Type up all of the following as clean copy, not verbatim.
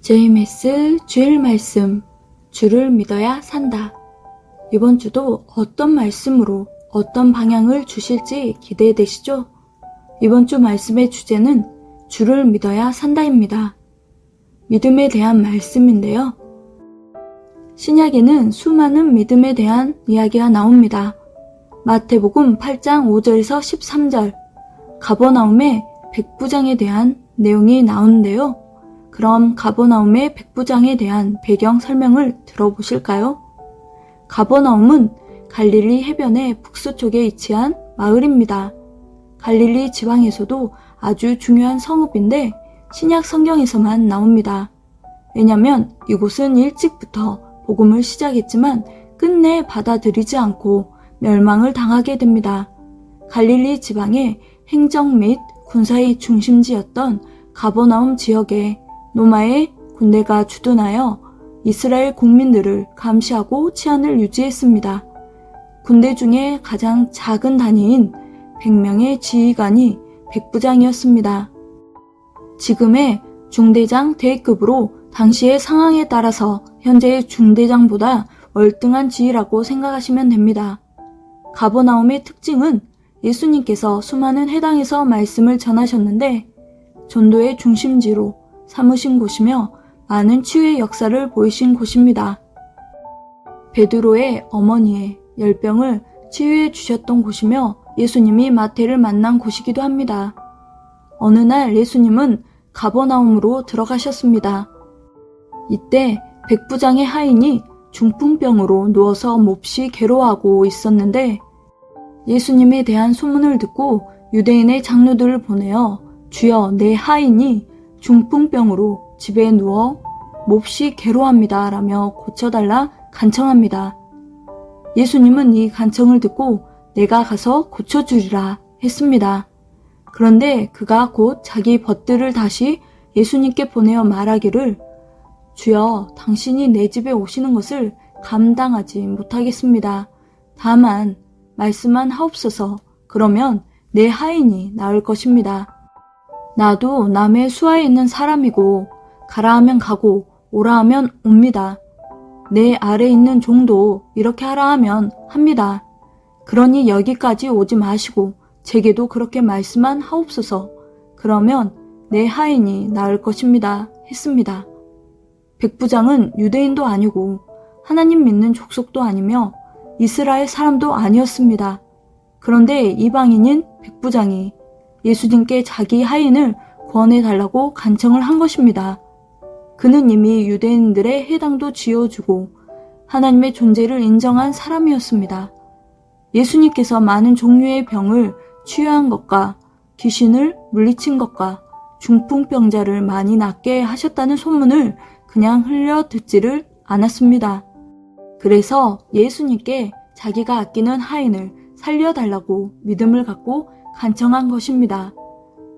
JMS 주일 말씀, 주를 믿어야 산다. 이번 주도 어떤 말씀으로 어떤 방향을 주실지 기대되시죠? 이번 주 말씀의 주제는 주를 믿어야 산다입니다. 믿음에 대한 말씀인데요. 신약에는 수많은 믿음에 대한 이야기가 나옵니다. 마태복음 8장 5절에서 13절, 가버나움의 백부장에 대한 내용이 나오는데요. 그럼 가버나움의 백부장에 대한 배경 설명을 들어보실까요? 가버나움은 갈릴리 해변의 북서쪽에 위치한 마을입니다. 갈릴리 지방에서도 아주 중요한 성읍인데 신약 성경에서만 나옵니다. 왜냐면 이곳은 일찍부터 복음을 시작했지만 끝내 받아들이지 않고 멸망을 당하게 됩니다. 갈릴리 지방의 행정 및 군사의 중심지였던 가버나움 지역에 로마의 군대가 주둔하여 이스라엘 국민들을 감시하고 치안을 유지했습니다. 군대 중에 가장 작은 단위인 100명의 지휘관이 백부장이었습니다. 지금의 중대장 대위급으로 당시의 상황에 따라서 현재의 중대장보다 월등한 지위라고 생각하시면 됩니다. 가버나움의 특징은 예수님께서 수많은 회당에서 말씀을 전하셨는데 전도의 중심지로 삼으신 곳이며 많은 치유의 역사를 보이신 곳입니다. 베드로의 어머니의 열병을 치유해 주셨던 곳이며 예수님이 마태를 만난 곳이기도 합니다. 어느 날 예수님은 가버나움으로 들어가셨습니다. 이때 백부장의 하인이 중풍병으로 누워서 몹시 괴로워하고 있었는데 예수님에 대한 소문을 듣고 유대인의 장로들을 보내어 주여, 내 하인이 중풍병으로 집에 누워 몹시 괴로워합니다 라며 고쳐달라 간청합니다. 예수님은 이 간청을 듣고 내가 가서 고쳐주리라 했습니다. 그런데 그가 곧 자기 벗들을 다시 예수님께 보내어 말하기를 주여, 당신이 내 집에 오시는 것을 감당하지 못하겠습니다. 다만 말씀만 하옵소서. 그러면 내 하인이 나을 것입니다. 나도 남의 수하에 있는 사람이고 가라 하면 가고 오라 하면 옵니다. 내 아래 있는 종도 이렇게 하라 하면 합니다. 그러니 여기까지 오지 마시고 제게도 그렇게 말씀만 하옵소서. 그러면 내 하인이 나을 것입니다. 했습니다. 백부장은 유대인도 아니고 하나님 믿는 족속도 아니며 이스라엘 사람도 아니었습니다. 그런데 이방인인 백부장이 예수님께 자기 하인을 구원해달라고 간청을 한 것입니다. 그는 이미 유대인들의 해당도 지어주고 하나님의 존재를 인정한 사람이었습니다. 예수님께서 많은 종류의 병을 치유한 것과 귀신을 물리친 것과 중풍병자를 많이 낫게 하셨다는 소문을 그냥 흘려 듣지를 않았습니다. 그래서 예수님께 자기가 아끼는 하인을 살려달라고 믿음을 갖고 간청한 것입니다.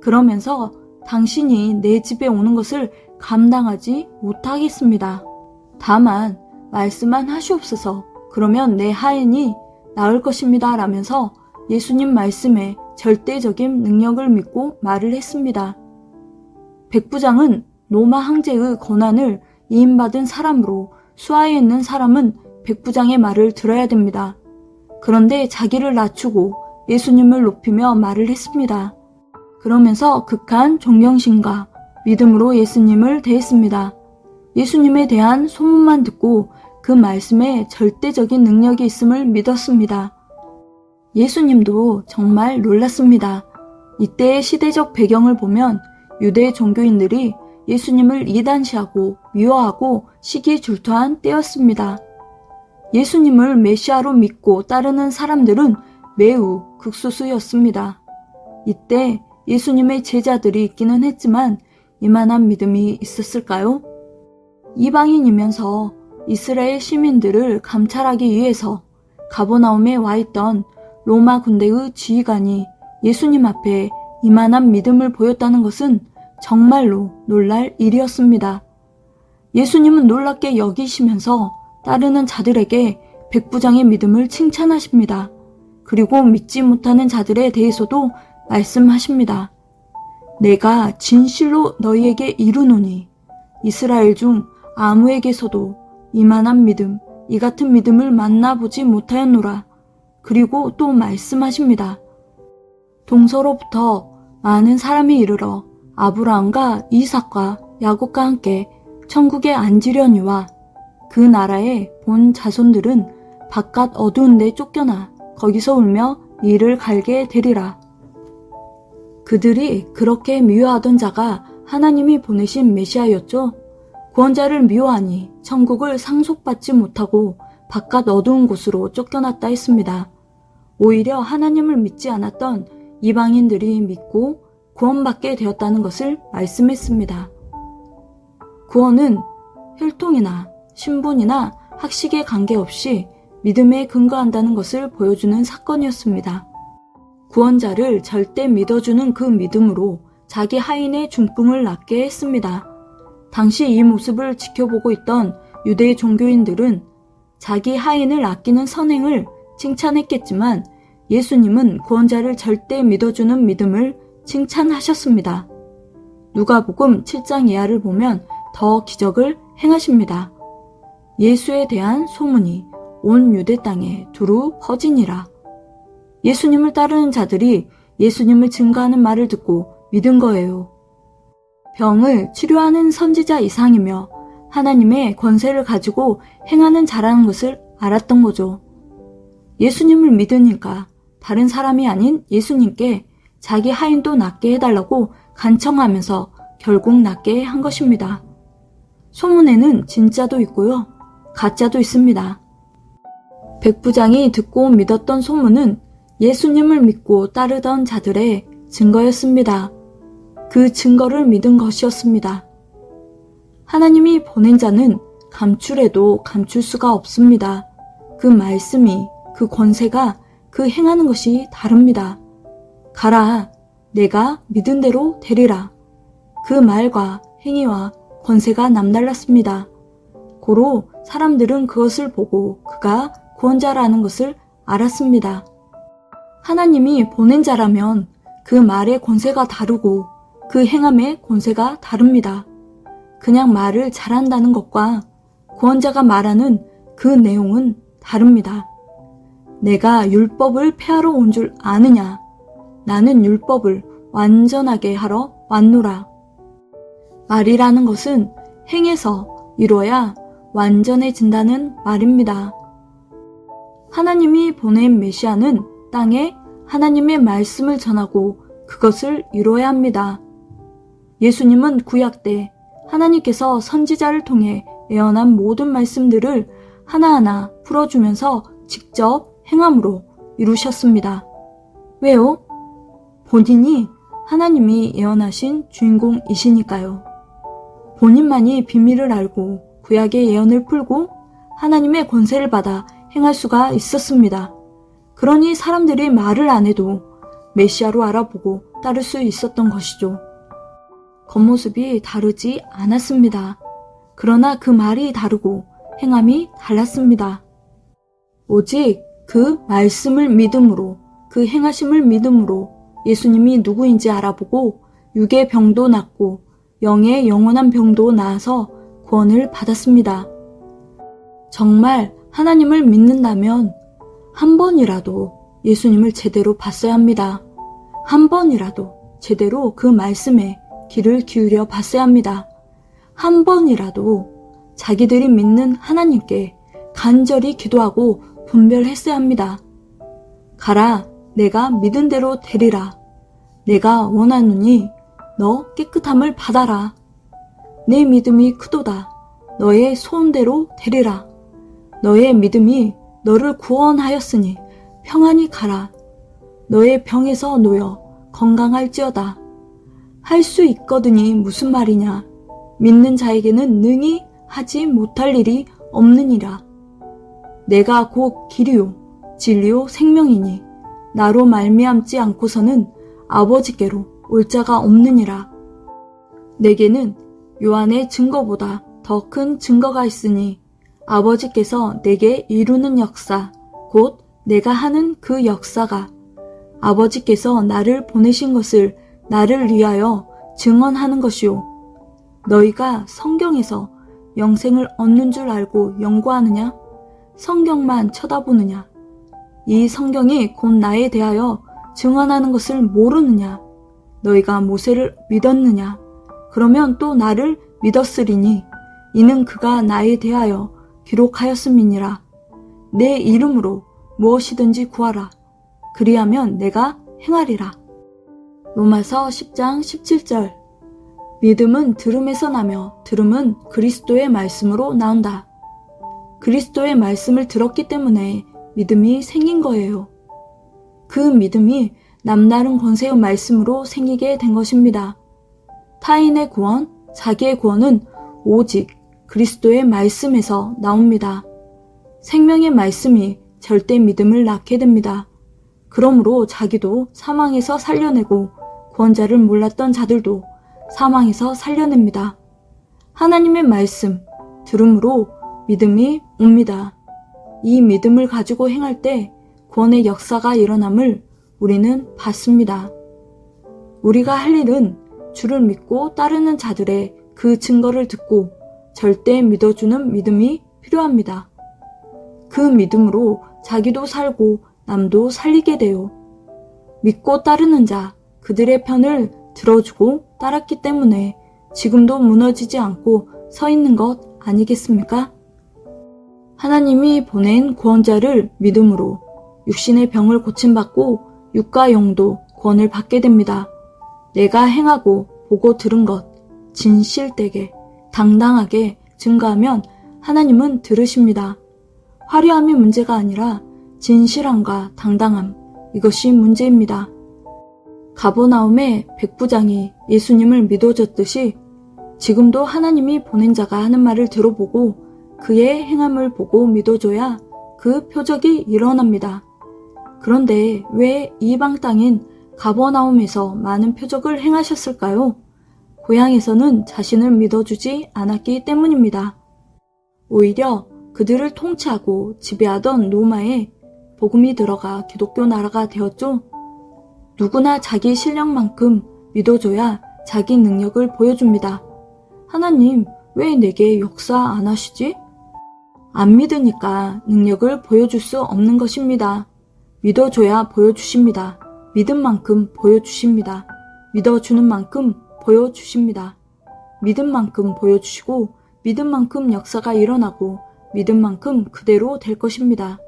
그러면서 당신이 내 집에 오는 것을 감당하지 못하겠습니다. 다만 말씀만 하시옵소서. 그러면 내 하인이 나을 것입니다 라면서 예수님 말씀에 절대적인 능력을 믿고 말을 했습니다. 백부장은 로마 황제의 권한을 이임받은 사람으로 수하에 있는 사람은 백부장의 말을 들어야 됩니다. 그런데 자기를 낮추고 예수님을 높이며 말을 했습니다. 그러면서 극한 존경심과 믿음으로 예수님을 대했습니다. 예수님에 대한 소문만 듣고 그 말씀에 절대적인 능력이 있음을 믿었습니다. 예수님도 정말 놀랐습니다. 이때의 시대적 배경을 보면 유대 종교인들이 예수님을 이단시하고 미워하고 시기줄투한 때였습니다. 예수님을 메시아로 믿고 따르는 사람들은 매우 극소수였습니다. 이때 예수님의 제자들이 있기는 했지만 이만한 믿음이 있었을까요? 이방인이면서 이스라엘 시민들을 감찰하기 위해서 가버나움에 와 있던 로마 군대의 지휘관이 예수님 앞에 이만한 믿음을 보였다는 것은 정말로 놀랄 일이었습니다. 예수님은 놀랍게 여기시면서 따르는 자들에게 백부장의 믿음을 칭찬하십니다. 그리고 믿지 못하는 자들에 대해서도 말씀하십니다. 내가 진실로 너희에게 이르노니 이스라엘 중 아무에게서도 이만한 믿음, 이 같은 믿음을 만나보지 못하였노라. 그리고 또 말씀하십니다. 동서로부터 많은 사람이 이르러 아브라함과 이삭과 야곱과 함께 천국에 앉으려니와 그 나라의 본 자손들은 바깥 어두운 데 쫓겨나 거기서 울며 이를 갈게 되리라. 그들이 그렇게 미워하던 자가 하나님이 보내신 메시아였죠. 구원자를 미워하니 천국을 상속받지 못하고 바깥 어두운 곳으로 쫓겨났다 했습니다. 오히려 하나님을 믿지 않았던 이방인들이 믿고 구원받게 되었다는 것을 말씀했습니다. 구원은 혈통이나 신분이나 학식에 관계없이 믿음에 근거한다는 것을 보여주는 사건이었습니다. 구원자를 절대 믿어주는 그 믿음으로 자기 하인의 중풍을 낫게 했습니다. 당시 이 모습을 지켜보고 있던 유대 종교인들은 자기 하인을 아끼는 선행을 칭찬했겠지만 예수님은 구원자를 절대 믿어주는 믿음을 칭찬하셨습니다. 누가복음 7장 이하를 보면 더 기적을 행하십니다. 예수에 대한 소문이 온 유대 땅에 두루 퍼지니라. 예수님을 따르는 자들이 예수님을 증거하는 말을 듣고 믿은 거예요. 병을 치료하는 선지자 이상이며 하나님의 권세를 가지고 행하는 자라는 것을 알았던 거죠. 예수님을 믿으니까 다른 사람이 아닌 예수님께 자기 하인도 낫게 해달라고 간청하면서 결국 낫게 한 것입니다. 소문에는 진짜도 있고요, 가짜도 있습니다. 백부장이 듣고 믿었던 소문은 예수님을 믿고 따르던 자들의 증거였습니다. 그 증거를 믿은 것이었습니다. 하나님이 보낸 자는 감출해도 감출 수가 없습니다. 그 말씀이, 그 권세가, 그 행하는 것이 다릅니다. 가라, 내가 믿은 대로 되리라. 그 말과 행위와 권세가 남달랐습니다. 고로 사람들은 그것을 보고 그가 구원자라는 것을 알았습니다. 하나님이 보낸 자라면 그 말의 권세가 다르고 그 행함의 권세가 다릅니다. 그냥 말을 잘한다는 것과 구원자가 말하는 그 내용은 다릅니다. 내가 율법을 폐하러 온 줄 아느냐? 나는 율법을 완전하게 하러 왔노라. 말이라는 것은 행해서 이루어야 완전해진다는 말입니다. 하나님이 보낸 메시아는 땅에 하나님의 말씀을 전하고 그것을 이루어야 합니다. 예수님은 구약 때 하나님께서 선지자를 통해 예언한 모든 말씀들을 하나하나 풀어주면서 직접 행함으로 이루셨습니다. 왜요? 본인이 하나님이 예언하신 주인공이시니까요. 본인만이 비밀을 알고 구약의 예언을 풀고 하나님의 권세를 받아 행할 수가 있었습니다. 그러니 사람들이 말을 안 해도 메시아로 알아보고 따를 수 있었던 것이죠. 겉모습이 다르지 않았습니다. 그러나 그 말이 다르고 행함이 달랐습니다. 오직 그 말씀을 믿음으로, 그 행하심을 믿음으로 예수님이 누구인지 알아보고 육의 병도 낫고 영의 영원한 병도 나아서 구원을 받았습니다. 정말 하나님을 믿는다면 한 번이라도 예수님을 제대로 봤어야 합니다. 한 번이라도 제대로 그 말씀에 귀를 기울여 봤어야 합니다. 한 번이라도 자기들이 믿는 하나님께 간절히 기도하고 분별했어야 합니다. 가라, 내가 믿은 대로 되리라. 내가 원하노니 너 깨끗함을 받아라. 내 믿음이 크도다. 너의 소원대로 되리라. 너의 믿음이 너를 구원하였으니 평안히 가라. 너의 병에서 놓여 건강할지어다. 할 수 있거든이 무슨 말이냐. 믿는 자에게는 능히 하지 못할 일이 없느니라. 내가 곧 길이요 진리요 생명이니 나로 말미암지 않고서는 아버지께로 올 자가 없느니라. 내게는 요한의 증거보다 더 큰 증거가 있으니 아버지께서 내게 이루는 역사, 곧 내가 하는 그 역사가 아버지께서 나를 보내신 것을 나를 위하여 증언하는 것이요. 너희가 성경에서 영생을 얻는 줄 알고 연구하느냐? 성경만 쳐다보느냐? 이 성경이 곧 나에 대하여 증언하는 것을 모르느냐? 너희가 모세를 믿었느냐? 그러면 또 나를 믿었으리니 이는 그가 나에 대하여 기록하였음이니라. 내 이름으로 무엇이든지 구하라. 그리하면 내가 행하리라. 로마서 10장 17절. 믿음은 들음에서 나며 들음은 그리스도의 말씀으로 나온다. 그리스도의 말씀을 들었기 때문에 믿음이 생긴 거예요. 그 믿음이 남다른 권세의 말씀으로 생기게 된 것입니다. 타인의 구원, 자기의 구원은 오직 그리스도의 말씀에서 나옵니다. 생명의 말씀이 절대 믿음을 낳게 됩니다. 그러므로 자기도 사망에서 살려내고 구원자를 몰랐던 자들도 사망에서 살려냅니다. 하나님의 말씀, 들음으로 믿음이 옵니다. 이 믿음을 가지고 행할 때 구원의 역사가 일어남을 우리는 받습니다. 우리가 할 일은 주를 믿고 따르는 자들의 그 증거를 듣고 절대 믿어주는 믿음이 필요합니다. 그 믿음으로 자기도 살고 남도 살리게 돼요. 믿고 따르는 자, 그들의 편을 들어주고 따랐기 때문에 지금도 무너지지 않고 서 있는 것 아니겠습니까? 하나님이 보낸 구원자를 믿음으로 육신의 병을 고침받고 육과 영도 구원을 받게 됩니다. 내가 행하고 보고 들은 것 진실되게 당당하게 증거하면 하나님은 들으십니다. 화려함이 문제가 아니라 진실함과 당당함, 이것이 문제입니다. 가버나움의 백부장이 예수님을 믿어줬듯이 지금도 하나님이 보낸 자가 하는 말을 들어보고 그의 행함을 보고 믿어줘야 그 표적이 일어납니다. 그런데 왜 이방 땅인 가버나움에서 많은 표적을 행하셨을까요? 고향에서는 자신을 믿어주지 않았기 때문입니다. 오히려 그들을 통치하고 지배하던 로마에 복음이 들어가 기독교 나라가 되었죠. 누구나 자기 실력만큼 믿어줘야 자기 능력을 보여줍니다. 하나님, 왜 내게 역사 안 하시지? 안 믿으니까 능력을 보여줄 수 없는 것입니다. 믿어줘야 보여주십니다. 믿은 만큼 보여주십니다. 믿어주는 만큼 보여주십니다. 믿은 만큼 보여주시고 믿은 만큼 역사가 일어나고 믿은 만큼 그대로 될 것입니다.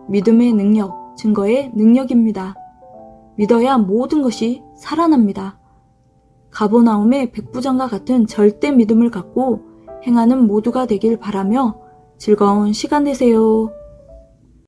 믿음의 능력, 증거의 능력입니다. 믿어야 모든 것이 살아납니다. 가버나움의 백부장과 같은 절대 믿음을 갖고 행하는 모두가 되길 바라며 즐거운 시간 되세요.